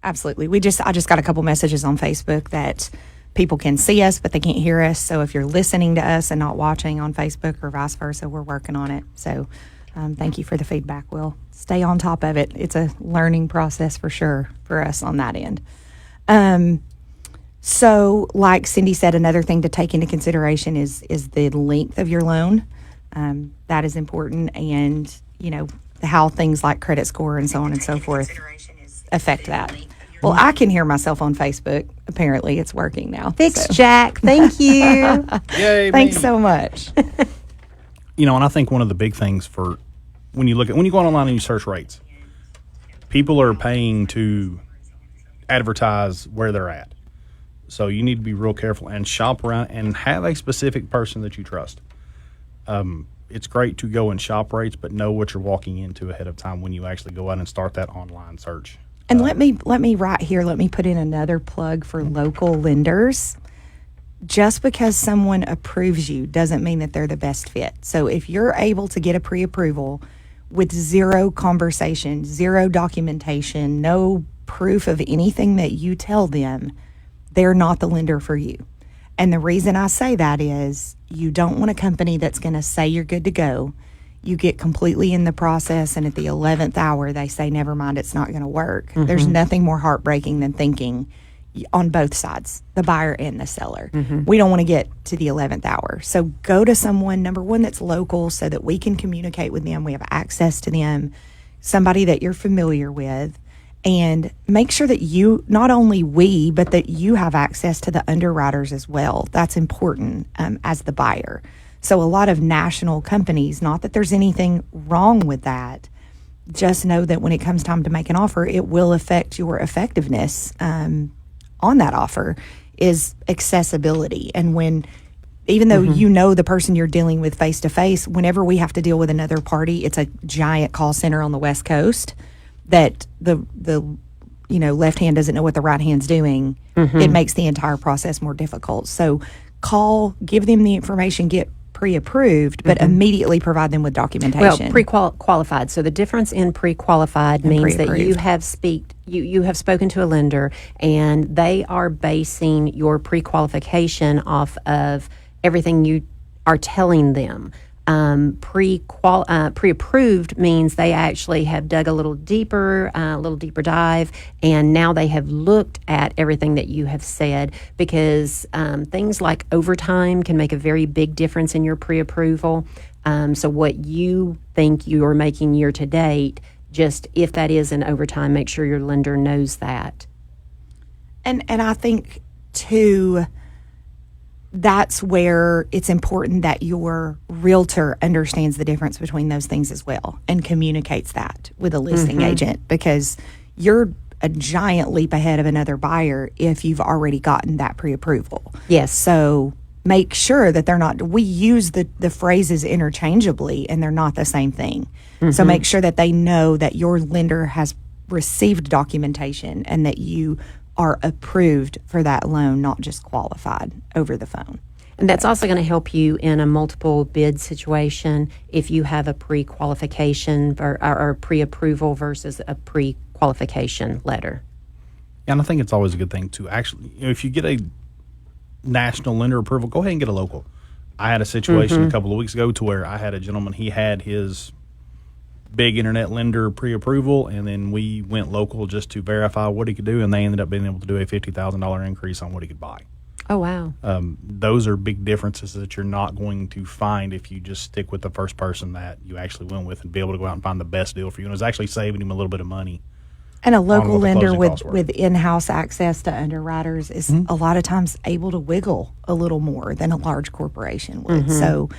Absolutely. I just got a couple messages on Facebook that people can see us, but they can't hear us. So if you're listening to us and not watching on Facebook or vice versa, we're working on it. So thank you for the feedback. We'll stay on top of it. It's a learning process for sure for us on that end. So like Cindi said, another thing to take into consideration is the length of your loan. That is important, and how things like credit score and so on and so forth affect that. Well, I can hear myself on Facebook. Apparently, it's working now. Fix, so. Jack. Thank you. Yay, thanks so much. And I think one of the big things for when you go online and you search rates, people are paying to advertise where they're at. So you need to be real careful and shop around and have a specific person that you trust. It's great to go and shop rates, but know what you're walking into ahead of time when you actually go out and start that online search. And let me right here, let me put in another plug for local lenders. Just because someone approves you doesn't mean that they're the best fit. So if you're able to get a pre-approval with zero conversation, zero documentation, no proof of anything that you tell them, they're not the lender for you. And the reason I say that is you don't want a company that's going to say you're good to go. You get completely in the process, and at the 11th hour, they say, never mind, it's not going to work. Mm-hmm. There's nothing more heartbreaking than thinking on both sides, the buyer and the seller. Mm-hmm. We don't want to get to the 11th hour. So go to someone, number one, that's local so that we can communicate with them. We have access to them, somebody that you're familiar with. And make sure that not only we, but that you have access to the underwriters as well. That's important as the buyer. So a lot of national companies, not that there's anything wrong with that, just know that when it comes time to make an offer, it will affect your effectiveness on that offer, is accessibility. And even though the person you're dealing with face to face, whenever we have to deal with another party, it's a giant call center on the West Coast that the left hand doesn't know what the right hand's doing. It makes the entire process more difficult. So call, give them the information, get pre-approved, but immediately provide them with documentation. Well, pre-qualified. So the difference in pre-qualified means that you have spoken to a lender, and they are basing your pre-qualification off of everything you are telling them. Pre-approved means they actually have dug a little deeper dive, and now they have looked at everything that you have said, because things like overtime can make a very big difference in your pre-approval. So what you think you are making year to date, just if that is an overtime, make sure your lender knows that. And I think too, that's where it's important that your realtor understands the difference between those things as well and communicates that with a listing agent, because you're a giant leap ahead of another buyer if you've already gotten that pre-approval. Yes. So make sure that they're not, we use the phrases interchangeably and they're not the same thing. So make sure that they know that your lender has received documentation and that you are approved for that loan, not just qualified over the phone. And that's also going to help you in a multiple bid situation if you have a pre-qualification or pre-approval versus a pre-qualification letter. And I think it's always a good thing to actually, if you get a national lender approval, go ahead and get a local. I had a situation a couple of weeks ago to where I had a gentleman, he had his big internet lender pre-approval, and then we went local just to verify what he could do, and they ended up being able to do a $50,000 increase on what he could buy. Oh, wow. Those are big differences that you're not going to find if you just stick with the first person that you actually went with and be able to go out and find the best deal for you. And it's actually saving him a little bit of money. And a local lender with in-house access to underwriters is a lot of times able to wiggle a little more than a large corporation would. So,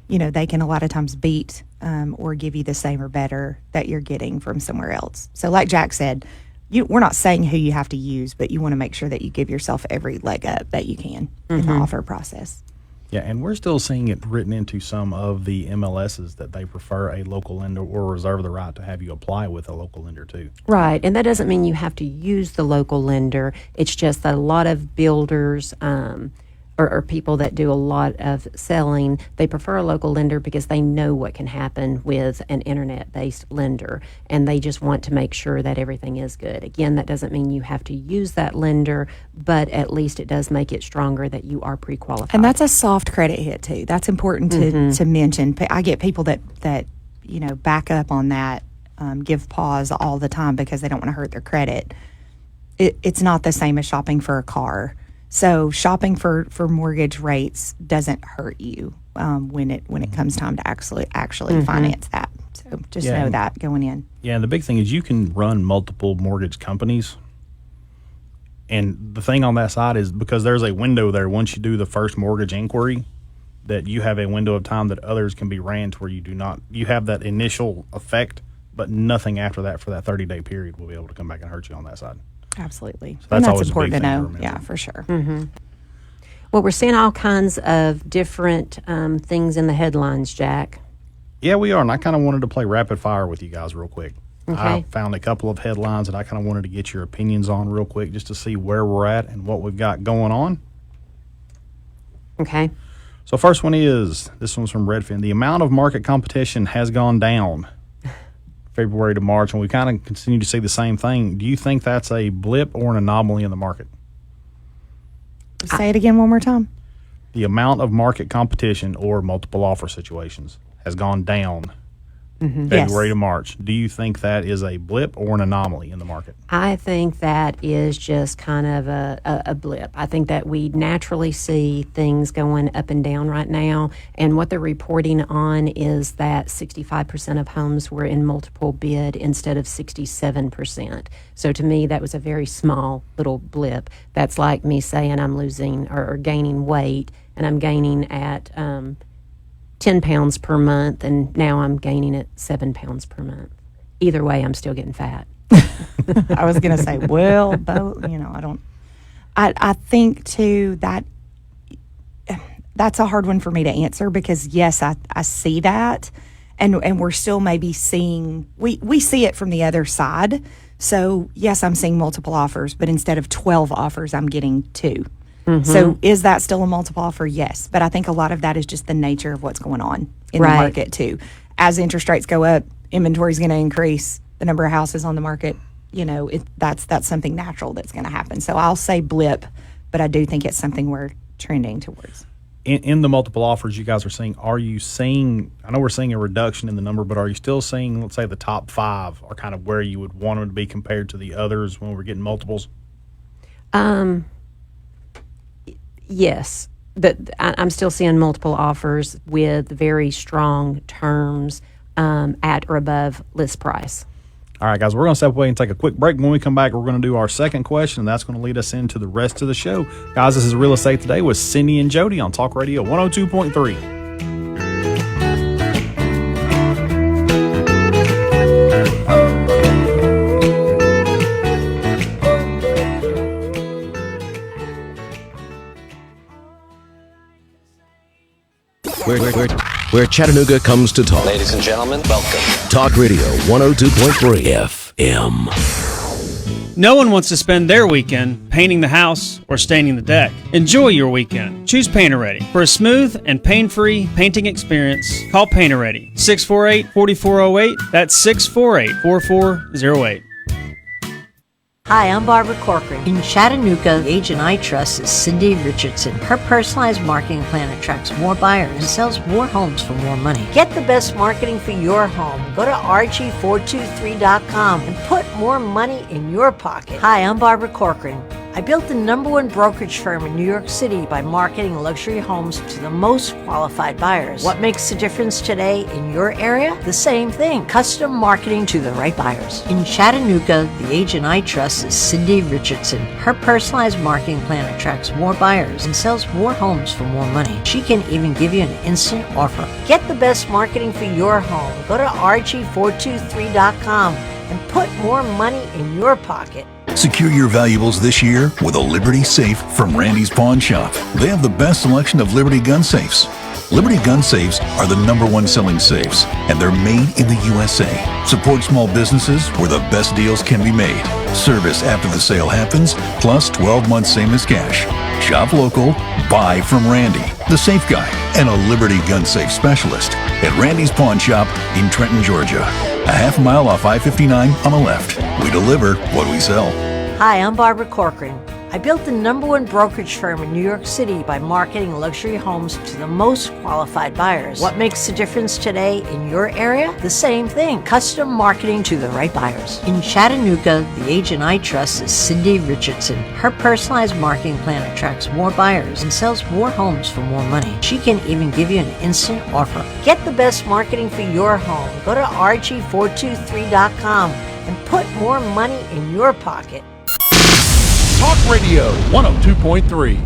they can a lot of times beat or give you the same or better that you're getting from somewhere else. So like Jack said, we're not saying who you have to use, but you want to make sure that you give yourself every leg up that you can in the offer process. Yeah, and we're still seeing it written into some of the MLSs that they prefer a local lender or reserve the right to have you apply with a local lender too. Right, and that doesn't mean you have to use the local lender. It's just that a lot of builders or people that do a lot of selling, they prefer a local lender because they know what can happen with an internet-based lender, and they just want to make sure that everything is good. Again, that doesn't mean you have to use that lender, but at least it does make it stronger that you are pre-qualified. And that's a soft credit hit too. That's important to mention. I get people that back up on that, give pause all the time because they don't want to hurt their credit. It's not the same as shopping for a car. So shopping for mortgage rates doesn't hurt you when it comes time to actually finance that. So just know that going in. Yeah, and the big thing is you can run multiple mortgage companies. And the thing on that side is because there's a window there once you do the first mortgage inquiry, that you have a window of time that others can be ran to where you have that initial effect, but nothing after that for that 30-day period will be able to come back and hurt you on that side. Absolutely. So and that's always important a to big thing know. remember. Yeah, for sure. Well, we're seeing all kinds of different things in the headlines, Jack. Yeah, we are. And I kind of wanted to play rapid fire with you guys real quick. Okay. I found a couple of headlines that I kind of wanted to get your opinions on real quick just to see where we're at and what we've got going on. Okay. So first one is, this one's from Redfin. The amount of market competition has gone down February to March, and we kind of continue to see the same thing. Do you think that's a blip or an anomaly in the market? Say it again one more time. The amount of market competition or multiple offer situations has gone down February to March. Do you think that is a blip or an anomaly in the market? I think that is just kind of a blip. I think that we naturally see things going up and down right now, and what they're reporting on is that 65% of homes were in multiple bid instead of 67%. So to me, that was a very small little blip. That's like me saying I'm losing or gaining weight, and I'm gaining at 10 pounds per month, and now I'm gaining at 7 pounds per month. Either way, I'm still getting fat. I was going to say, well, both, I think too that that's a hard one for me to answer because yes, I see that, and we're still maybe seeing, we see it from the other side. So yes, I'm seeing multiple offers, but instead of 12 offers, I'm getting 2. So is that still a multiple offer? Yes. But I think a lot of that is just the nature of what's going on in the market too. As interest rates go up, inventory is going to increase, the number of houses on the market, that's something natural that's going to happen. So I'll say blip, but I do think it's something we're trending towards. In the multiple offers you guys are seeing, I know we're seeing a reduction in the number, but are you still seeing, let's say, the top 5 are kind of where you would want them to be compared to the others when we're getting multiples? Yes, I'm still seeing multiple offers with very strong terms at or above list price. All right, guys, we're going to step away and take a quick break. When we come back, we're going to do our second question, and that's going to lead us into the rest of the show. Guys, this is Real Estate Today with Cindi and Jody on Talk Radio 102.3. Where Chattanooga comes to talk. Ladies and gentlemen, welcome. Talk Radio 102.3 FM. No one wants to spend their weekend painting the house or staining the deck. Enjoy your weekend. Choose Painter Ready. For a smooth and pain-free painting experience, call Painter Ready. 648-4408. That's 648-4408. Hi, I'm Barbara Corcoran. In Chattanooga, the agent I trust is Cindy Richardson. Her personalized marketing plan attracts more buyers and sells more homes for more money. Get the best marketing for your home. Go to RG423.com and put more money in your pocket. Hi, I'm Barbara Corcoran. I built the #1 brokerage firm in New York City by marketing luxury homes to the most qualified buyers. What makes the difference today in your area? The same thing. Custom marketing to the right buyers. In Chattanooga, the agent I trust is Cindy Richardson. Her personalized marketing plan attracts more buyers and sells more homes for more money. She can even give you an instant offer. Get the best marketing for your home. Go to RG423.com and put more money in your pocket. Secure your valuables this year with a Liberty safe from Randy's Pawn Shop. They have the best selection of Liberty gun safes. Liberty gun safes are the #1 selling safes, and they're made in the USA. Support small businesses where the best deals can be made. Service after the sale happens, plus 12 months same as cash. Shop local, buy from Randy, the safe guy, and a Liberty gun safe specialist at Randy's Pawn Shop in Trenton, Georgia. A half mile off I-59 on the left. We deliver what we sell. Hi, I'm Barbara Corcoran. I built the #1 brokerage firm in New York City by marketing luxury homes to the most qualified buyers. What makes the difference today in your area? The same thing, custom marketing to the right buyers. In Chattanooga, the agent I trust is Cindi Richardson. Her personalized marketing plan attracts more buyers and sells more homes for more money. She can even give you an instant offer. Get the best marketing for your home. Go to RG423.com and put more money in your pocket. Talk Radio 102.3.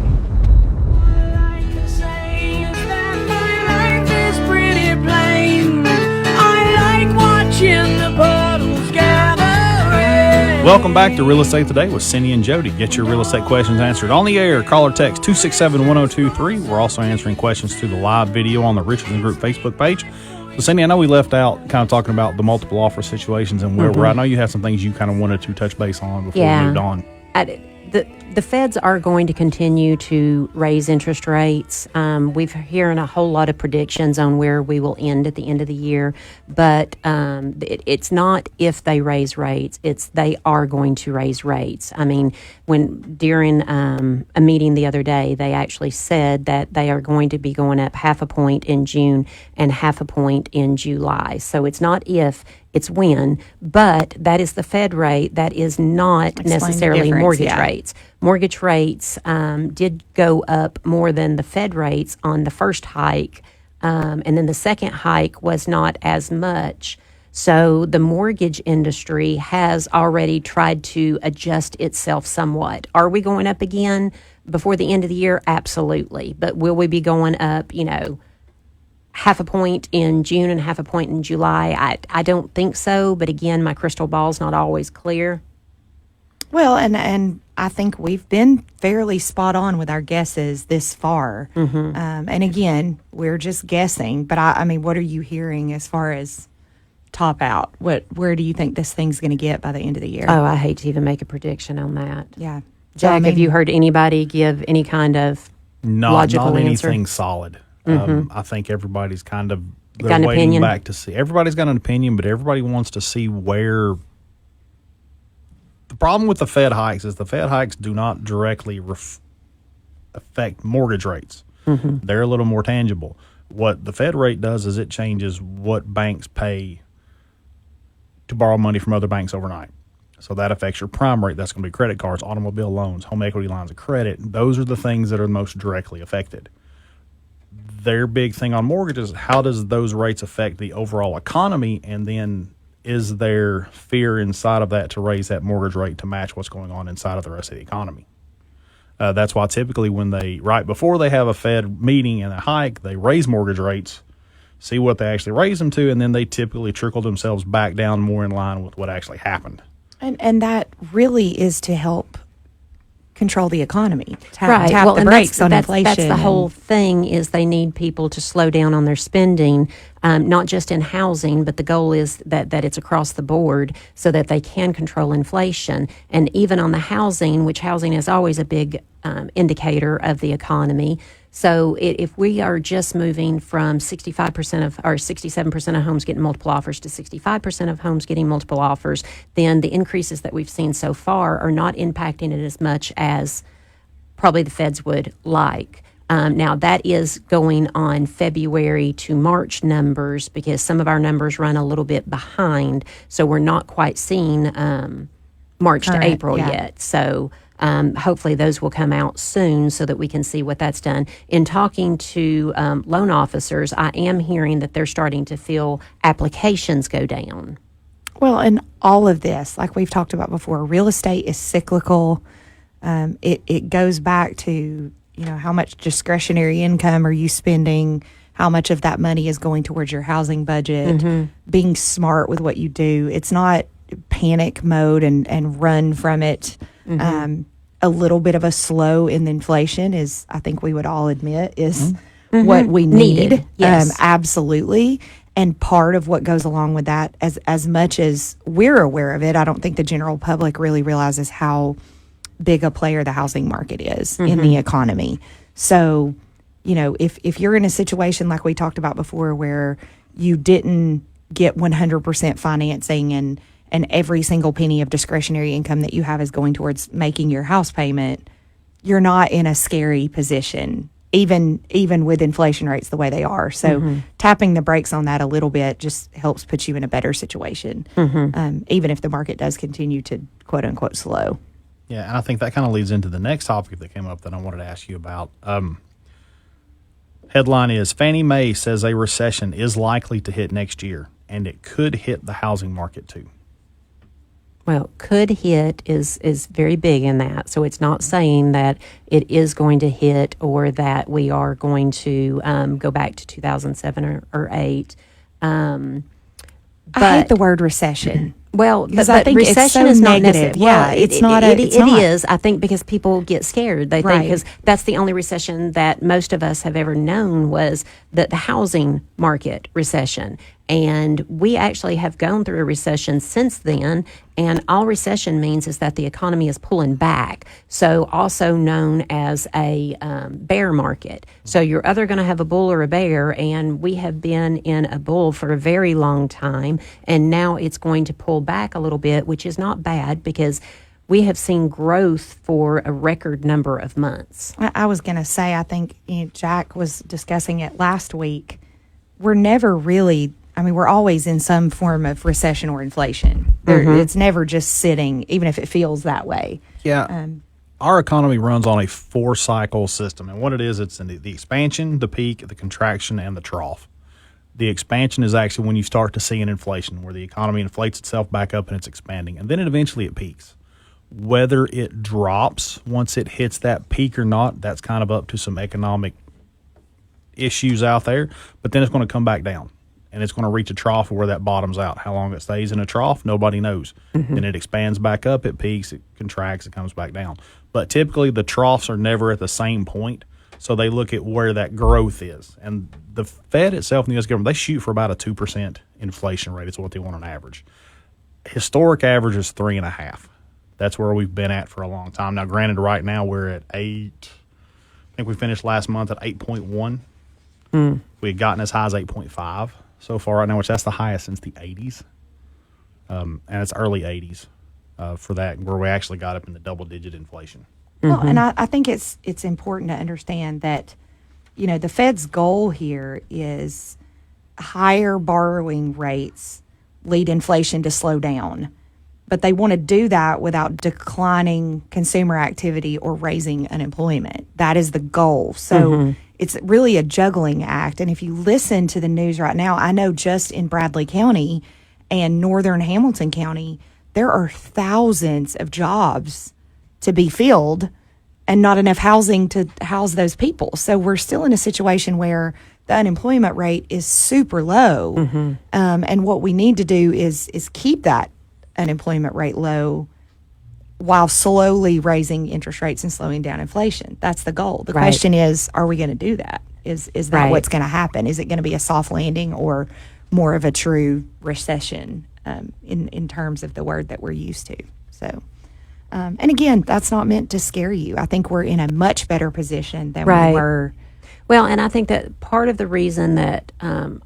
Welcome back to Real Estate Today with Cindi and Jody. Get your real estate questions answered on the air. Call or text 267-1023. We're also answering questions through the live video on the Richardson Group Facebook page. So, Cindi, I know we left out kind of talking about the multiple offer situations and where we're at. I know you had some things you kind of wanted to touch base on before we moved on. The feds are going to continue to raise interest rates. We've hearing a whole lot of predictions on where we will end at the end of the year, but it's not if they raise rates, it's they are going to raise rates. I mean, during a meeting the other day, they actually said that they are going to be going up 0.5 point in June and 0.5 point in July. So it's not if, it's when, but that is the Fed rate. That is not necessarily mortgage rates. Mortgage rates did go up more than the Fed rates on the first hike, and then the second hike was not as much. So the mortgage industry has already tried to adjust itself somewhat. Are we going up again before the end of the year? Absolutely. But will we be going up, 0.5 point in June and 0.5 point in July? I don't think so. But again, my crystal ball's not always clear. Well, and I think we've been fairly spot on with our guesses this far. And again, we're just guessing. But I mean, what are you hearing as far as top out? Where do you think this thing's going to get by the end of the year? Oh, I hate to even make a prediction on that. Yeah. Jack, have you heard anybody give any kind of logical not answer? anything solid. I think everybody's kind of got an waiting opinion back to see. Everybody's got an opinion, but everybody wants to see where. The problem with the Fed hikes is the Fed hikes do not directly affect mortgage rates. They're a little more tangible. What the Fed rate does is it changes what banks pay to borrow money from other banks overnight. So that affects your prime rate. That's going to be credit cards, automobile loans, home equity lines of credit. Those are the things that are most directly affected. Their big thing on mortgages, how does those rates affect the overall economy, and then is there fear inside of that to raise that mortgage rate to match what's going on inside of the rest of the economy? That's why typically when right before they have a Fed meeting and a hike, they raise mortgage rates, see what they actually raise them to, and then they typically trickle themselves back down more in line with what actually happened. And that really is to help control the economy. Right. Tap the brakes on inflation. That's the whole thing is they need people to slow down on their spending, not just in housing, but the goal is that it's across the board so that they can control inflation. And even on the housing, which housing is always a big indicator of the economy. So if we are just moving from 65% of or 67% of homes getting multiple offers to 65% of homes getting multiple offers, then the increases that we've seen so far are not impacting it as much as probably the feds would like. Now, that is going on February to March numbers because some of our numbers run a little bit behind. So we're not quite seeing March to April yet. So hopefully those will come out soon so that we can see what that's done. In talking to loan officers, I am hearing that they're starting to feel applications go down. Well, and all of this, like we've talked about before, real estate is cyclical. It goes back to, how much discretionary income are you spending? How much of that money is going towards your housing budget? Being smart with what you do. It's not panic mode and run from it. A little bit of a slow in the inflation is, I think we would all admit, is what we Needed, yes. Absolutely. And part of what goes along with that, as much as we're aware of it, I don't think the general public really realizes how big a player the housing market is in the economy. So, if you're in a situation like we talked about before where you didn't get 100% financing and every single penny of discretionary income that you have is going towards making your house payment, you're not in a scary position, even with inflation rates the way they are. So tapping the brakes on that a little bit just helps put you in a better situation, even if the market does continue to quote unquote slow. Yeah, and I think that kind of leads into the next topic that came up that I wanted to ask you about. Headline is Fannie Mae says a recession is likely to hit next year, and it could hit the housing market too. Well, could hit is very big in that. So it's not saying that it is going to hit or that we are going to go back to 2007 or 8. I hate the word recession. Well, because but I think recession it's so is not negative. necessary. Well, Yeah, it's not. It It's not. is. I think because people get scared. They think because that's the only recession that most of us have ever known was the housing market recession. And we actually have gone through a recession since then. And all recession means is that the economy is pulling back. So also known as a bear market. So you're either going to have a bull or a bear. And we have been in a bull for a very long time. And now it's going to pull back a little bit, which is not bad because we have seen growth for a record number of months. I was going to say, I think Jack was discussing it last week. We're never really, we're always in some form of recession or inflation. It's never just sitting, even if it feels that way. Yeah. Our economy runs on a 4-cycle system. And what it is, it's the expansion, the peak, the contraction, and the trough. The expansion is actually when you start to see an inflation, where the economy inflates itself back up and it's expanding. And then eventually it peaks. Whether it drops once it hits that peak or not, that's kind of up to some economic issues out there. But then it's going to come back down. And it's going to reach a trough where that bottoms out. How long it stays in a trough, nobody knows. Then it expands back up, it peaks, it contracts, it comes back down. But typically the troughs are never at the same point. So they look at where that growth is. And the Fed itself and the U.S. government, they shoot for about a 2% inflation rate. It's what they want on average. Historic average is 3.5%. That's where we've been at for a long time. Now, granted, right now we're at 8. I think we finished last month at 8.1. We had gotten as high as 8.5 so far right now, which that's the highest since the 80s. And it's early 80s for that, where we actually got up in the double-digit inflation. Well, and I think it's important to understand that, the Fed's goal here is higher borrowing rates lead inflation to slow down. But they want to do that without declining consumer activity or raising unemployment. That is the goal. So it's really a juggling act. And if you listen to the news right now, I know just in Bradley County and northern Hamilton County, there are thousands of jobs to be filled and not enough housing to house those people. So we're still in a situation where the unemployment rate is super low. And what we need to do is keep that unemployment rate low while slowly raising interest rates and slowing down inflation. That's the goal. The question is, are we going to do that? Is that what's going to happen? Is it going to be a soft landing or more of a true recession in terms of the word that we're used to? So, and again, that's not meant to scare you. I think we're in a much better position than we were. Well, and I think that part of the reason that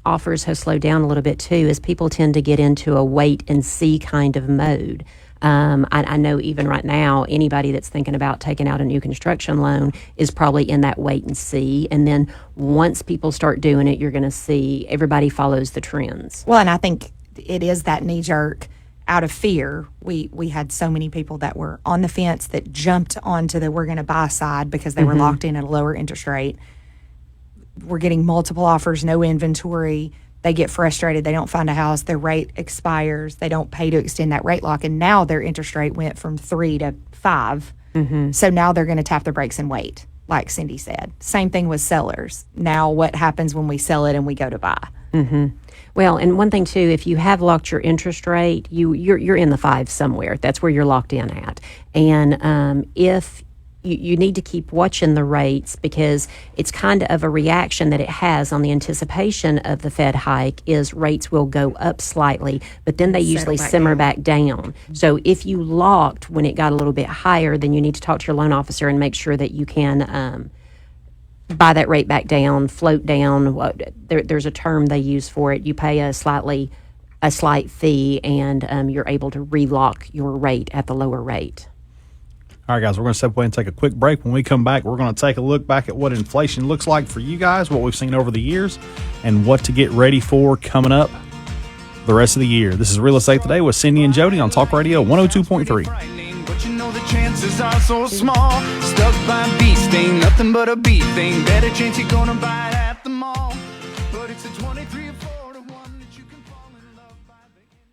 offers have slowed down a little bit too is people tend to get into a wait and see kind of mode. I know even right now, anybody that's thinking about taking out a new construction loan is probably in that wait and see. And then once people start doing it, you're going to see everybody follows the trends. Well, and I think it is that knee jerk out of fear. We had so many people that were on the fence that jumped onto the we're going to buy side because they were locked in at a lower interest rate. We're getting multiple offers, no inventory. They get frustrated. They don't find a house. Their rate expires. They don't pay to extend that rate lock. And now their interest rate went from 3 to 5. So now they're going to tap the brakes and wait, like Cindi said. Same thing with sellers. Now what happens when we sell it and we go to buy? Well, and one thing too, if you have locked your interest rate, you're in the 5 somewhere. That's where you're locked in at. And if you need to keep watching the rates, because it's kind of a reaction that it has on the anticipation of the Fed hike is rates will go up slightly, but then they usually simmer back down. So if you locked when it got a little bit higher, then you need to talk to your loan officer and make sure that you can buy that rate back down, float down. There's a term they use for it. You pay a slight fee, and you're able to relock your rate at the lower rate. All right, guys, we're going to step away and take a quick break. When we come back, we're going to take a look back at what inflation looks like for you guys, what we've seen over the years, and what to get ready for coming up the rest of the year. This is Real Estate Today with Cindi and Jody on Talk Radio 102.3. But you know the chances are so small. Stuck by a bee sting, nothing but a bee thing. Better chance you're gonna buy it at the mall. But it's a 23 or 4 to 1 that you can fall in love by.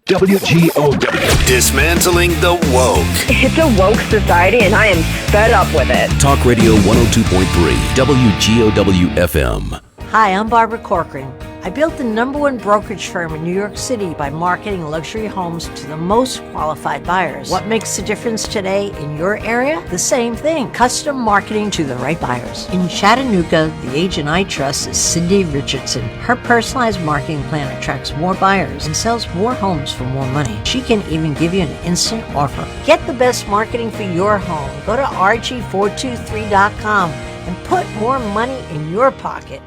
WGOW. Dismantling the woke. It's a woke society, and I am fed up with it. Talk Radio 102.3. WGOW FM. Hi, I'm Barbara Corcoran. I built the #1 brokerage firm in New York City by marketing luxury homes to the most qualified buyers. What makes the difference today in your area? The same thing, custom marketing to the right buyers. In Chattanooga, the agent I trust is Cindi Richardson. Her personalized marketing plan attracts more buyers and sells more homes for more money. She can even give you an instant offer. Get the best marketing for your home. Go to RG423.com and put more money in your pocket.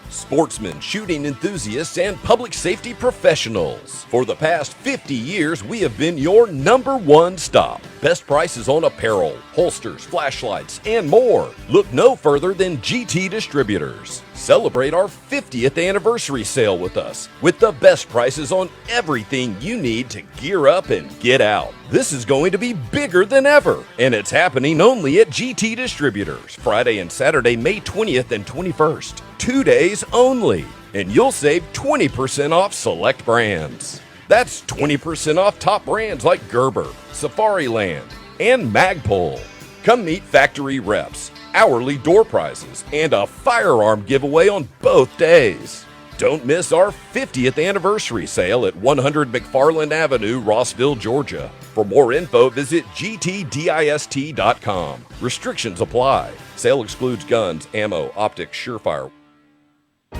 Sportsmen, shooting enthusiasts, and public safety professionals. For the past 50 years, we have been your #1 stop. Best prices on apparel, holsters, flashlights, and more. Look no further than GT Distributors. Celebrate our 50th anniversary sale with us, with the best prices on everything you need to gear up and get out. This is going to be bigger than ever, and it's happening only at GT Distributors, Friday and Saturday, May 20th and 21st. 2 days only, and you'll save 20% off select brands. That's 20% off top brands like Gerber, Safariland, and Magpul. Come meet factory reps, hourly door prizes, and a firearm giveaway on both days. Don't miss our 50th anniversary sale at 100 McFarland Avenue, Rossville, Georgia. For more info, visit gtdist.com. Restrictions apply. Sale excludes guns, ammo, optics, Surefire.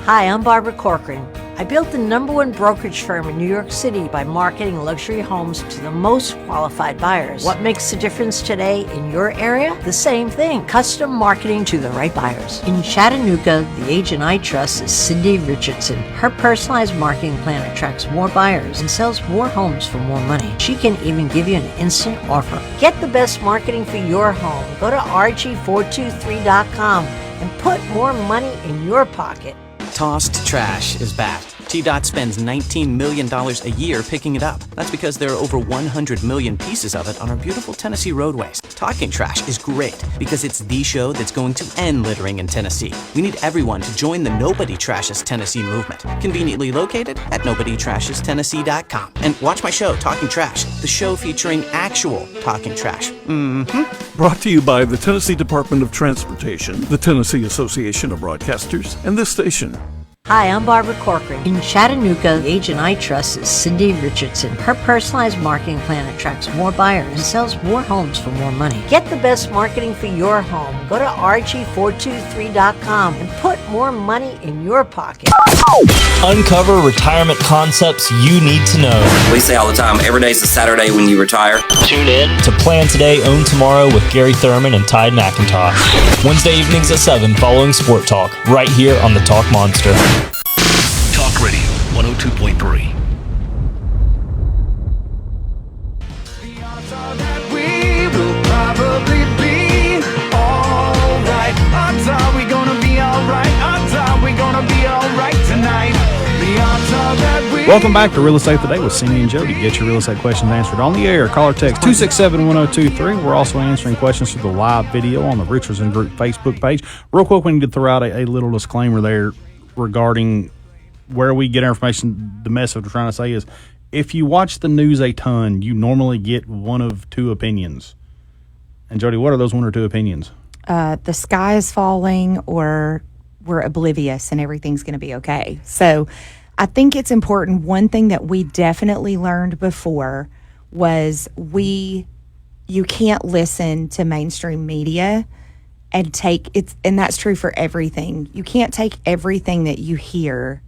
Hi, I'm Barbara Corcoran. I built the #1 brokerage firm in New York City by marketing luxury homes to the most qualified buyers. What makes the difference today in your area? The same thing, custom marketing to the right buyers. In Chattanooga, the agent I trust is Cindi Richardson. Her personalized marketing plan attracts more buyers and sells more homes for more money. She can even give you an instant offer. Get the best marketing for your home. Go to RG423.com and put more money in your pocket. Tossed trash is back. TDOT spends $19 million a year picking it up. That's because there are over 100 million pieces of it on our beautiful Tennessee roadways. Talking Trash is great because it's the show that's going to end littering in Tennessee. We need everyone to join the Nobody Trashes Tennessee movement. Conveniently located at NobodyTrashesTennessee.com. And watch my show, Talking Trash, the show featuring actual talking trash. Brought to you by the Tennessee Department of Transportation, the Tennessee Association of Broadcasters, and this station. Hi, I'm Barbara Corcoran. In Chattanooga, the agent I trust is Cindi Richardson. Her personalized marketing plan attracts more buyers and sells more homes for more money. Get the best marketing for your home. Go to RG423.com and put more money in your pocket. Uncover retirement concepts you need to know. We say all the time, every day's a Saturday when you retire. Tune in to Plan Today, Own Tomorrow with Gary Thurman and Tide McIntosh. Wednesday evenings at 7 following Sport Talk, right here on the Talk Monster. Talk Radio 102.3. We will probably be alright. Odds are we gonna be alright. Odds are we gonna be alright tonight. The odds are that we. Welcome back to Real Estate Today with Cindi and Jody. Get your real estate questions answered on the air. Call or text 267-1023. We're also answering questions through the live video on the Richardson Group Facebook page. Real quick, we need to throw out a little disclaimer there regarding where we get our information. The message we're trying to say is, if you watch the news a ton, you normally get one of two opinions. And Jody, what are those one or two opinions? The sky is falling, or we're oblivious and everything's going to be okay. So I think it's important. One thing that we definitely learned before was we you can't listen to mainstream media and and that's true for everything. You can't take everything that you hear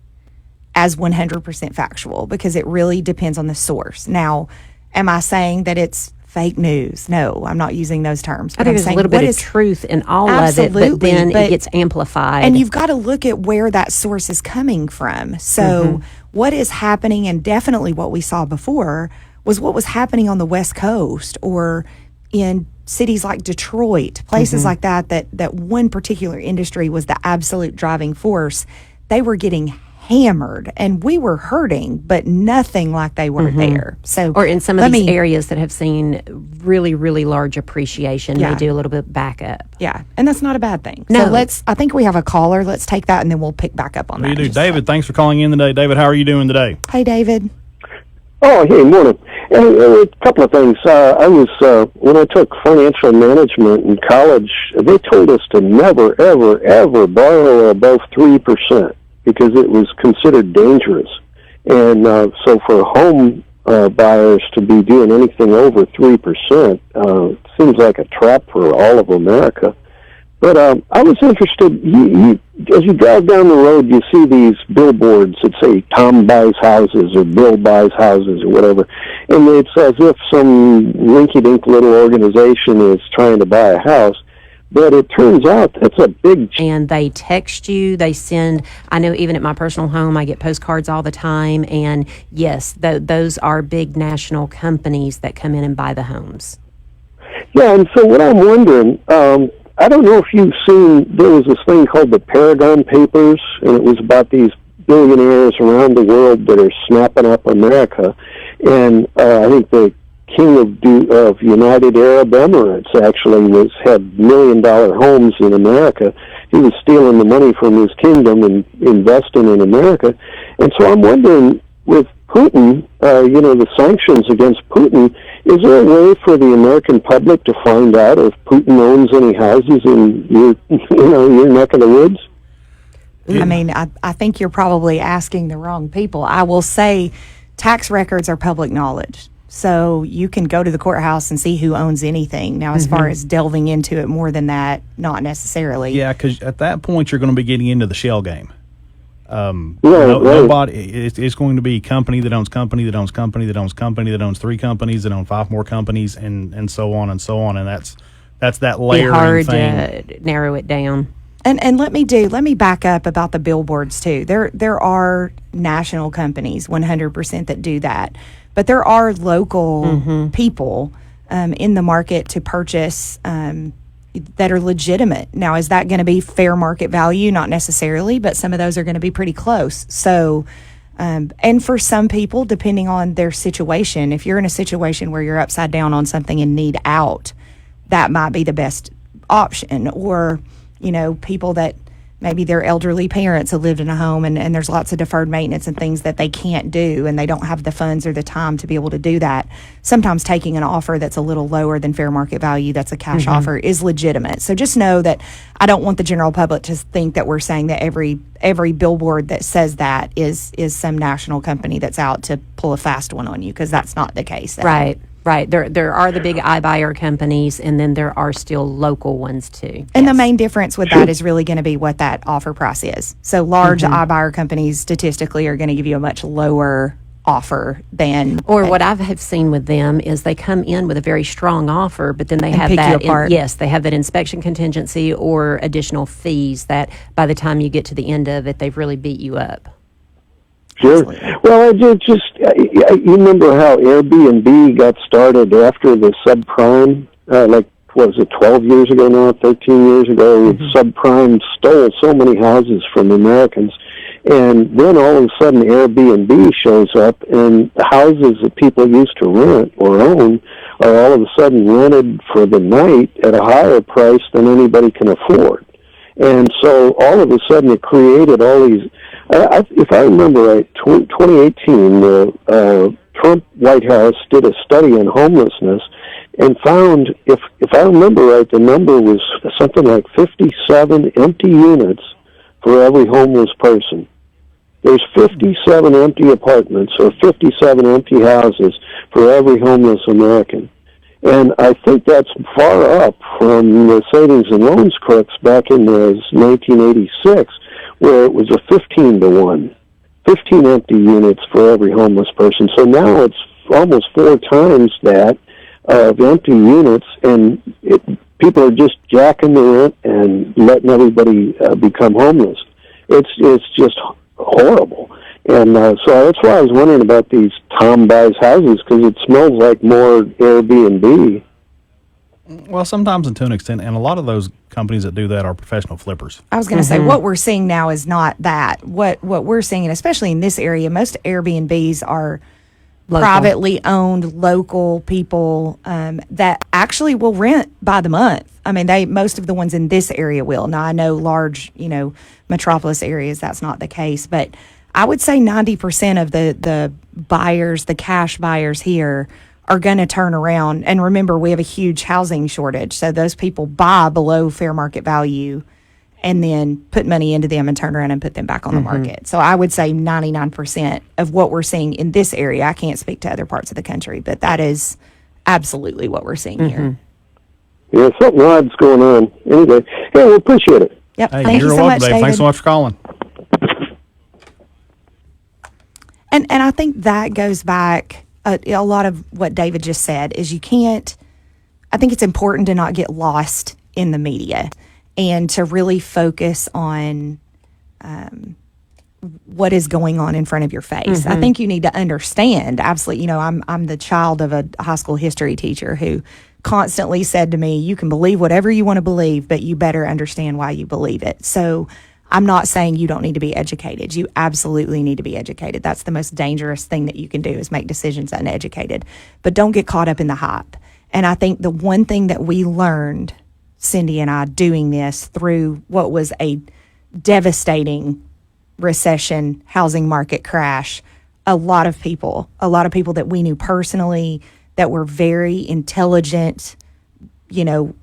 as 100% factual because it really depends on the source. Now, am I saying that it's fake news? No, I'm not using those terms. I think there's a little bit of truth in all of it, but then it gets amplified. And you've got to look at where that source is coming from. So what is happening, and definitely what we saw before, was what was happening on the West Coast or in cities like Detroit, places like that one particular industry was the absolute driving force. They were getting hammered and we were hurting, but nothing like they were there. So, or in some of these areas that have seen really, really large appreciation, they do a little bit backup. Yeah, and that's not a bad thing. No. So I think we have a caller. Let's take that and then we'll pick back up on that. You do. David, thanks for calling in today. David, how are you doing today? Hey, David. Oh, hey, morning. A couple of things. I was when I took financial management in college, they told us to never, ever, ever borrow above 3% because it was considered dangerous. And so for home buyers to be doing anything over 3% seems like a trap for all of America. But I was interested, as you drive down the road, you see these billboards that say Tom buys houses or Bill buys houses or whatever. And it's as if some rinky-dink little organization is trying to buy a house. But it turns out that's a big... And they text you, they send... I know even at my personal home, I get postcards all the time. And yes, those are big national companies that come in and buy the homes. Yeah, and so what I'm wondering... I don't know if you've seen, there was this thing called the Paragon Papers, and it was about these billionaires around the world that are snapping up America. And I think the king of United Arab Emirates actually had $1 million homes in America. He was stealing the money from his kingdom and investing in America. And so I'm wondering, with Putin, the sanctions against Putin, is there a way for the American public to find out if Putin owns any houses in your neck of the woods? I mean, I think you're probably asking the wrong people. I will say tax records are public knowledge. So you can go to the courthouse and see who owns anything. Now, as far as delving into it more than that, not necessarily. Yeah, because at that point, you're going to be getting into the shell game. Right. Nobody. It's going to be company that owns company that owns company that owns company that owns 3 companies that own 5 more companies, and so on and so on. And that's that layering hard thing. To narrow it down. And let me back up about the billboards too. There are national companies 100% that do that, but there are local people in the market to purchase that are legitimate. Now, is that going to be fair market value? Not necessarily, but some of those are going to be pretty close. So, and for some people, depending on their situation, if you're in a situation where you're upside down on something and need out, that might be the best option. Or, people that maybe their elderly parents have lived in a home and there's lots of deferred maintenance and things that they can't do and they don't have the funds or the time to be able to do that. Sometimes taking an offer that's a little lower than fair market value, that's a cash offer, is legitimate. So just know that I don't want the general public to think that we're saying that every billboard that says that is some national company that's out to pull a fast one on you, because that's not the case. Right. There are the big iBuyer companies, and then there are still local ones too. And the main difference with that is really going to be what that offer price is. So large iBuyer companies statistically are going to give you a much lower offer than... Or what I have seen with them is they come in with a very strong offer, but then they have pick you that... apart. Yes, they have that inspection contingency or additional fees that by the time you get to the end of it, they've really beat you up. Sure. Well, you remember how Airbnb got started after the subprime, was it 12 years ago now, 13 years ago? Subprime stole so many houses from Americans. And then all of a sudden Airbnb shows up, and the houses that people used to rent or own are all of a sudden rented for the night at a higher price than anybody can afford. And so all of a sudden it created all these... if I remember right, 2018, the Trump White House did a study on homelessness and found, if I remember right, the number was something like 57 empty units for every homeless person. There's 57 empty apartments or 57 empty houses for every homeless American. And I think that's far up from the savings and loans crooks back in the 1986, where it was a 15 to 1, 15 empty units for every homeless person. So now it's almost 4 times that of empty units, and people are just jacking the rent and letting everybody become homeless. It's just horrible. And so that's why I was wondering about these Tom buys houses, because it smells like more Airbnb. Well, sometimes and to an extent, and a lot of those companies that do that are professional flippers. I was going to say, what we're seeing now is not that. What we're seeing, and especially in this area, most Airbnbs are privately owned, local people that actually will rent by the month. I mean, most of the ones in this area will. Now, I know large, metropolis areas, that's not the case, but I would say 90% of the buyers, the cash buyers here, are going to turn around. And remember, we have a huge housing shortage. So those people buy below fair market value and then put money into them and turn around and put them back on the market. So I would say 99% of what we're seeing in this area, I can't speak to other parts of the country, but that is absolutely what we're seeing here. Yeah, something odd's going on. Anyway, hey, we appreciate it. Yep. Hey, Thank you you're so welcome, much, Dave. Thanks David. so much for calling. And I think that goes back a lot of what David just said is I think it's important to not get lost in the media and to really focus on what is going on in front of your face. I think you need to understand, absolutely, I'm the child of a high school history teacher who constantly said to me, you can believe whatever you want to believe, but you better understand why you believe it. So I'm not saying you don't need to be educated. You absolutely need to be educated. That's the most dangerous thing that you can do is make decisions uneducated. But don't get caught up in the hype. And I think the one thing that we learned, Cindi and I, doing this through what was a devastating recession, housing market crash, a lot of people that we knew personally that were very intelligent,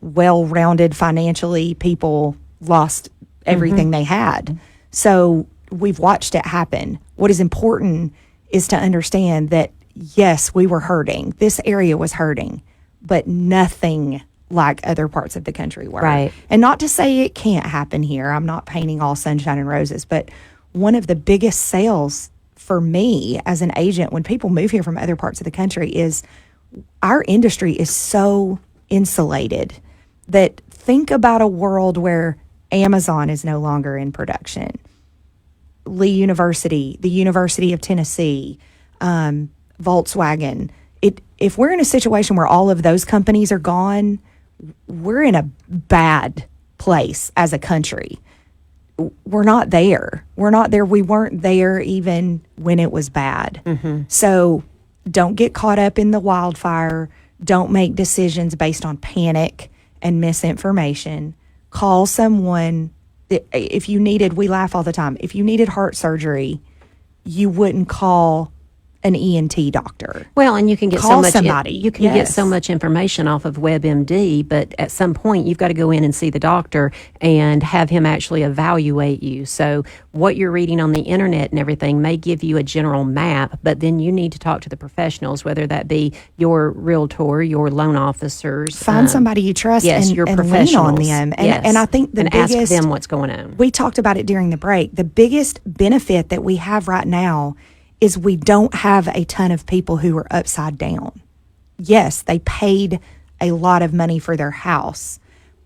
well-rounded financially, people lost everything they had. So we've watched it happen. What is important is to understand that, yes, we were hurting. This area was hurting, but nothing like other parts of the country were. Right. And not to say it can't happen here. I'm not painting all sunshine and roses, but one of the biggest sales for me as an agent when people move here from other parts of the country is our industry is so insulated that think about a world where Amazon is no longer in production. Lee University, the University of Tennessee, Volkswagen. If we're in a situation where all of those companies are gone, we're in a bad place as a country. We're not there. We weren't there even when it was bad. So don't get caught up in the wildfire. Don't make decisions based on panic and misinformation. Call someone. If you needed, we laugh all the time, if you needed heart surgery, you wouldn't call an ENT doctor. Well, and you can get Call so much somebody. you can get so much information off of WebMD, but at some point you've got to go in and see the doctor and have him actually evaluate you. So what you're reading on the internet and everything may give you a general map, but then you need to talk to the professionals, whether that be your realtor, your loan officers. Find somebody you trust your and lean professionals. on them. And, Yes. and I think the biggest, ask them what's going on. We talked about it during the break. The biggest benefit that we have right now is we don't have a ton of people who are upside down. Yes, they paid a lot of money for their house.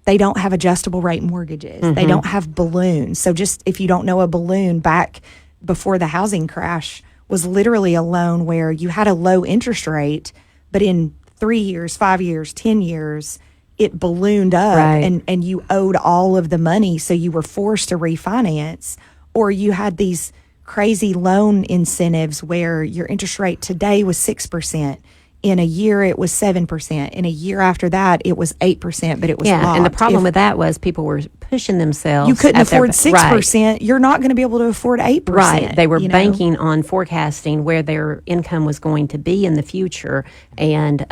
They don't have adjustable rate mortgages. They don't have balloons. So just if you don't know, a balloon back before the housing crash was literally a loan where you had a low interest rate, but in 3 years, 5 years, 10 years, it ballooned up and you owed all of the money. So you were forced to refinance, or you had these crazy loan incentives where your interest rate today was 6%. In a year, it was 7%. In a year after that, it was 8%, but it was locked. And the problem with that was people were pushing themselves. You couldn't at their- afford 6%. You're not going to be able to afford 8%. Right. They were banking on forecasting where their income was going to be in the future, and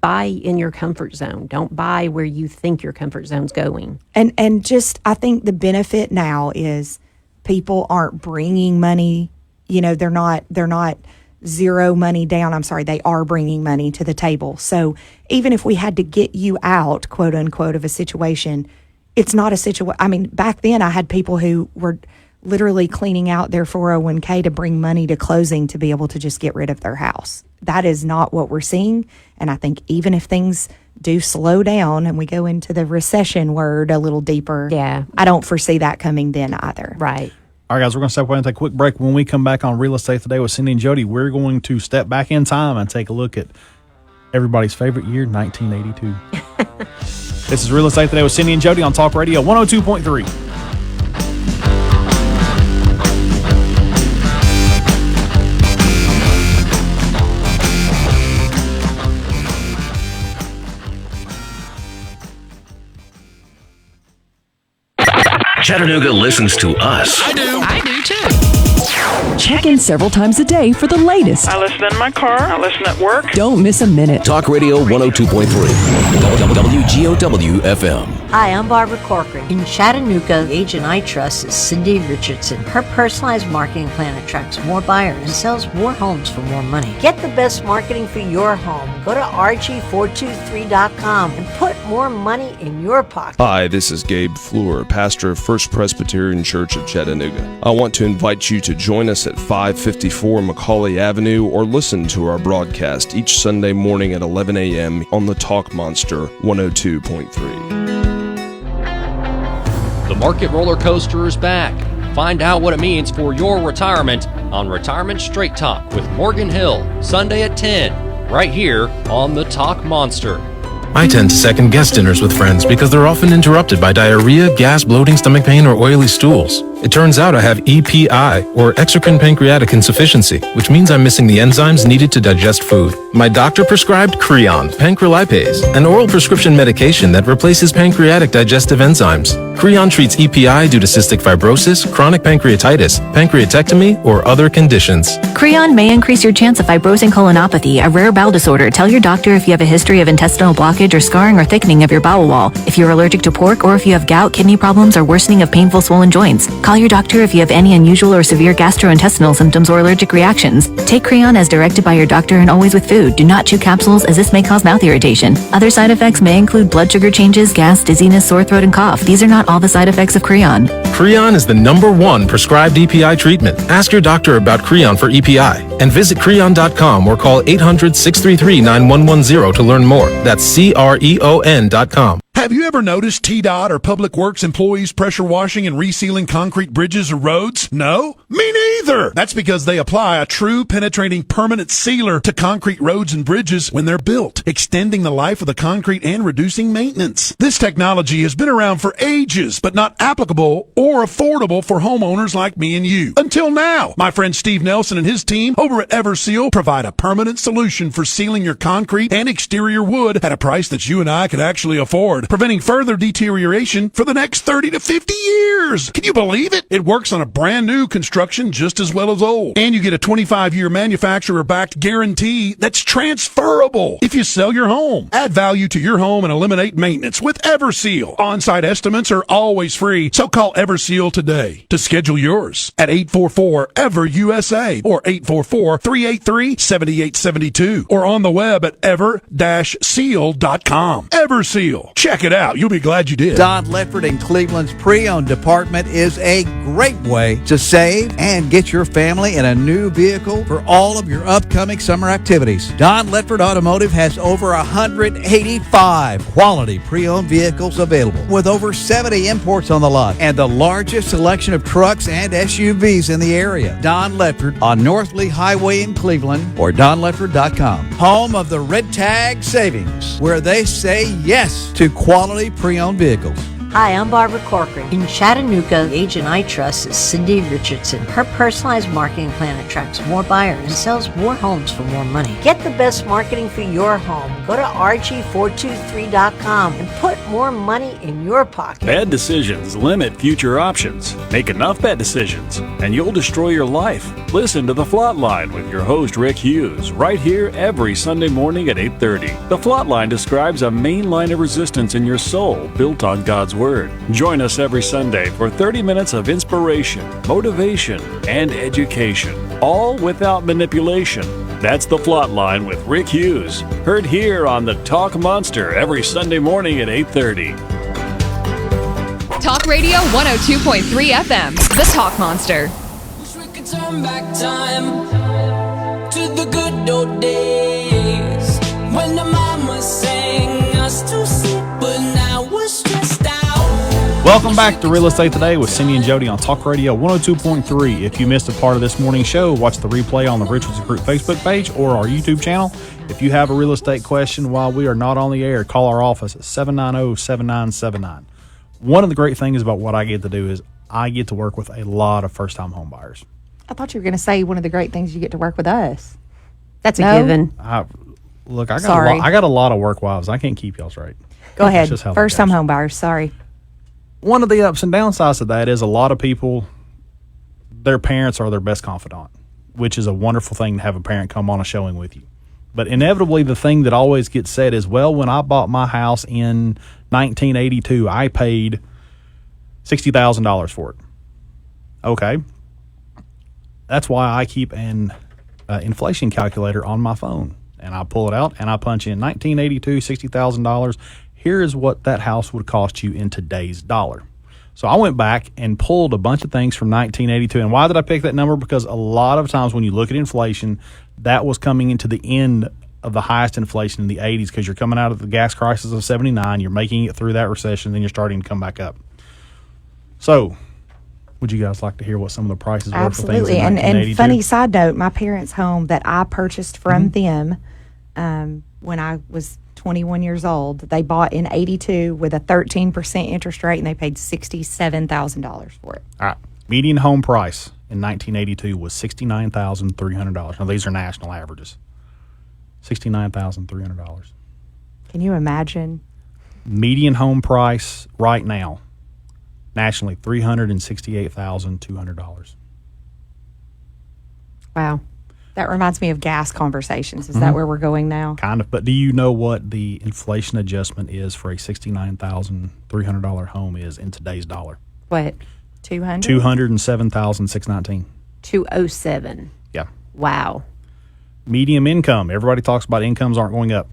buy in your comfort zone. Don't buy where you think your comfort zone's going. And just, I think the benefit now is people aren't bringing money. They're not zero money down. I'm sorry, they are bringing money to the table. So even if we had to get you out, quote unquote, of a situation, it's not a situation. I mean, back then I had people who were literally cleaning out their 401k to bring money to closing to be able to just get rid of their house. That is not what we're seeing. And I think even if things do slow down and we go into the recession word a little deeper, I don't foresee that coming then either. Right. All right, guys, we're going to step away and take a quick break. When we come back on Real Estate Today with Cindi and Jody, we're going to step back in time and take a look at everybody's favorite year, 1982. This is Real Estate Today with Cindi and Jody on Talk Radio 102.3. Chattanooga listens to us. I do. I do too. Check in several times a day for the latest. I listen in my car. I listen at work. Don't miss a minute. Talk Radio 102.3. WGOW FM. Hi, I'm Barbara Corcoran. In Chattanooga, the agent I trust is Cindi Richardson. Her personalized marketing plan attracts more buyers and sells more homes for more money. Get the best marketing for your home. Go to RG423.com and put more money in your pocket. Hi, this is Gabe Fleur, pastor of First Presbyterian Church of Chattanooga. I want to invite you to join us at 554 Macaulay Avenue or listen to our broadcast each Sunday morning at 11 a.m. on the Talk Monster 102.3. The market roller coaster is back. Find out what it means for your retirement on Retirement Straight Talk with Morgan Hill, Sunday at 10, right here on the Talk Monster. I tend to second guess dinners with friends because they're often interrupted by diarrhea, gas, bloating, stomach pain, or oily stools. It turns out I have EPI, or exocrine pancreatic insufficiency, which means I'm missing the enzymes needed to digest food. My doctor prescribed Creon, pancrelipase, an oral prescription medication that replaces pancreatic digestive enzymes. Creon treats EPI due to cystic fibrosis, chronic pancreatitis, pancreatectomy, or other conditions. Creon may increase your chance of fibrosing colonopathy, a rare bowel disorder. Tell your doctor if you have a history of intestinal blockage or scarring or thickening of your bowel wall, if you're allergic to pork, or if you have gout, kidney problems, or worsening of painful swollen joints. Call your doctor if you have any unusual or severe gastrointestinal symptoms or allergic reactions. Take Creon as directed by your doctor and always with food. Do not chew capsules as this may cause mouth irritation. Other side effects may include blood sugar changes, gas, dizziness, sore throat, and cough. These are not all the side effects of Creon. Creon is the #1 prescribed EPI treatment. Ask your doctor about Creon for EPI and visit Creon.com or call 800-633-9110 to learn more. That's CREON.com. Have you ever noticed TDOT or Public Works employees pressure washing and resealing concrete bridges or roads? No? Me neither! That's because they apply a true penetrating permanent sealer to concrete roads and bridges when they're built, extending the life of the concrete and reducing maintenance. This technology has been around for ages, but not applicable or affordable for homeowners like me and you. Until now, my friend Steve Nelson and his team over at Everseal provide a permanent solution for sealing your concrete and exterior wood at a price that you and I could actually afford, preventing further deterioration for the next 30 to 50 years. Can you believe it? It works on a brand new construction just as well as old. And you get a 25-year manufacturer-backed guarantee that's transferable if you sell your home. Add value to your home and eliminate maintenance with Everseal. On-site estimates are always free, so call Everseal today to schedule yours at 844-EVER-USA or 844-383-7872 or on the web at ever-seal.com. Everseal. Check it out. You'll be glad you did. Don Ledford in Cleveland's pre-owned department is a great way to save and get your family in a new vehicle for all of your upcoming summer activities. Don Ledford Automotive has over 185 quality pre-owned vehicles available with over 70 imports on the lot and the largest selection of trucks and SUVs in the area. Don Ledford on North Lee Highway in Cleveland or donledford.com. Home of the Red Tag Savings, where they say yes to quality pre-owned vehicles. Hi, I'm Barbara Corcoran. In Chattanooga, the agent I trust is Cindi Richardson. Her personalized marketing plan attracts more buyers and sells more homes for more money. Get the best marketing for your home. Go to RG423.com and put more money in your pocket. Bad decisions limit future options. Make enough bad decisions, and you'll destroy your life. Listen to The Flot Line with your host, Rick Hughes, right here every Sunday morning at 8:30. The Flot Line describes a main line of resistance in your soul built on God's Word. Word. Join us every Sunday for 30 minutes of inspiration, motivation, and education, all without manipulation. That's The Flatline with Rick Hughes. Heard here on the Talk Monster every Sunday morning at 8:30. Talk Radio 102.3 FM, The Talk Monster. Turn back time to the good old days when the mama sang us to sleep, but now we're stressed out. Welcome back to Real Estate Today with Cindi and Jody on Talk Radio 102.3. If you missed a part of this morning's show, watch the replay on the Richardson Group Facebook page or our YouTube channel. If you have a real estate question while we are not on the air, call our office at 790-7979. One of the great things about what I get to do is I get to work with a lot of first-time home buyers. I thought you were going to say one of the great things you get to work with us. That's a given. I got a lot of work wives. I can't keep y'all straight. Go ahead. Just how First time home buyers. Sorry. One of the ups and downsides of that is a lot of people, their parents are their best confidant, which is a wonderful thing to have a parent come on a showing with you. But inevitably, the thing that always gets said is, well, when I bought my house in 1982, I paid $60,000 for it. Okay. That's why I keep an inflation calculator on my phone. And I pull it out and I punch in 1982, $60,000. Here is what that house would cost you in today's dollar. So I went back and pulled a bunch of things from 1982. And why did I pick that number? Because a lot of times when you look at inflation, that was coming into the end of the highest inflation in the 80s because you're coming out of the gas crisis of 79. You're making it through that recession, then you're starting to come back up. So would you guys like to hear what some of the prices were for things in 1982? And funny side note, my parents' home that I purchased from them when I was 21 years old, they bought in 82 with a 13% interest rate, and they paid $67,000 for it. All right. Median home price in 1982 was $69,300. Now, these are national averages. $69,300. Can you imagine? Median home price right now, nationally, $368,200. Wow. That reminds me of gas conversations. Is that where we're going now? Kind of. But do you know what the inflation adjustment is for a $69,300 home is in today's dollar? What? 200? $207,619. 207. Yeah. Wow. Medium income. Everybody talks about incomes aren't going up.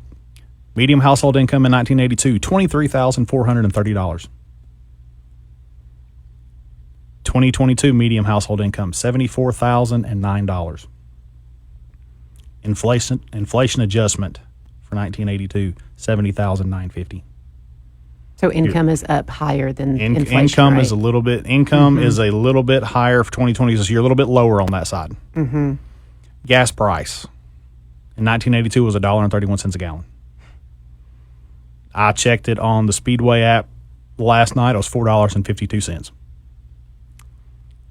Medium household income in 1982, $23,430. 2022 medium household income, $74,009. Inflation adjustment for 1982, $70,950. So income is up higher than inflation income rate. is a little bit is a little bit higher for 2020, so you're a little bit lower on that side. Mm-hmm. Gas price in 1982 was $1.31 a gallon. I checked it on the Speedway app last night. It was $4.52.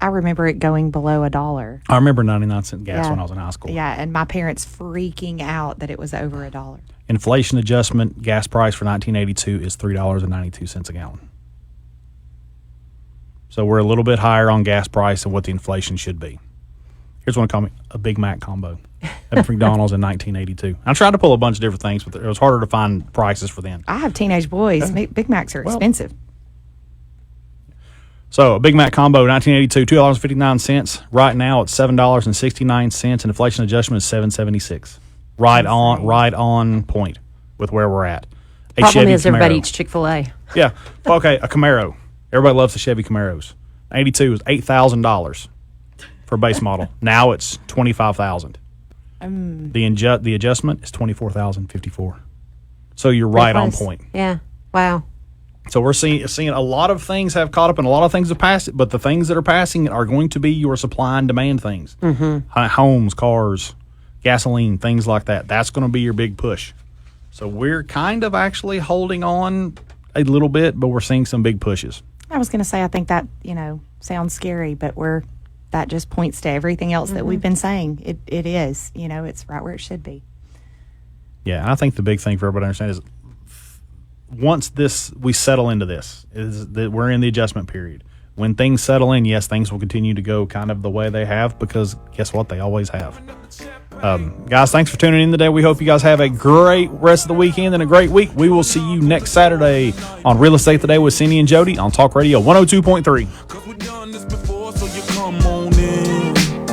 I remember it going below $1. I remember 99-cent gas when I was in high school. Yeah, and my parents freaking out that it was over $1. Inflation adjustment gas price for 1982 is $3.92 a gallon. So we're a little bit higher on gas price than what the inflation should be. Here's one called me a Big Mac combo at McDonald's in 1982. I tried to pull a bunch of different things, but it was harder to find prices for them. I have teenage boys. Big Macs are expensive. So a Big Mac combo, 1982, $2.59. Right now it's $7.69, and inflation adjustment is $7.76. Right on point with where we're at. A Problem Chevy is everybody Camaro. eats Chick-fil-A. Yeah. Okay, a Camaro. Everybody loves the Chevy Camaros. 82 is $8,000 for a base model. Now it's $25,000. The adjustment is $24,054. So you're right on point. Yeah. Wow. So we're seeing a lot of things have caught up and a lot of things have passed it, but the things that are passing are going to be your supply and demand things. Mm-hmm. Homes, cars, gasoline, things like that. That's going to be your big push. So we're kind of actually holding on a little bit, but we're seeing some big pushes. I was going to say, I think that, sounds scary, but that just points to everything else that we've been saying. It is, it's right where it should be. Yeah, and I think the big thing for everybody to understand is once we settle into this, is that we're in the adjustment period. When things settle in, yes, things will continue to go kind of the way they have because guess what? They always have. Guys, thanks for tuning in today. We hope you guys have a great rest of the weekend and a great week. We will see you next Saturday on Real Estate Today with Cindi and Jody on Talk Radio 102.3. Cause we done this before, so you come on in.